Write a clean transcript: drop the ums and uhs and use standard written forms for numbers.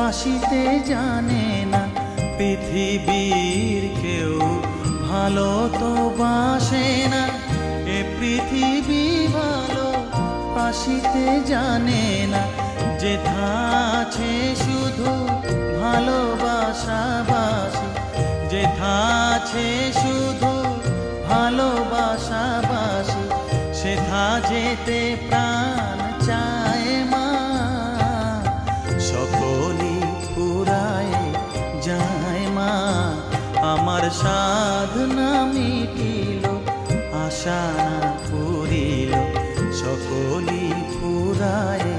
বাসিতে জানে না, পৃথিবীর কেউ ভালো তো বাসে না। এ পৃথিবী ভালো বাসিতে জানে না, যেথা আছে শুধু ভালোবাসাবাসি, যেথা আছে শুধু ভালোবাসাবাসি, সেথা যেতে প্রাণ চায় মা। সকলই ফুরায় যায় মা, আমার সাধনা মিটিল, আশা না পুরিল, সকলই ফুরায়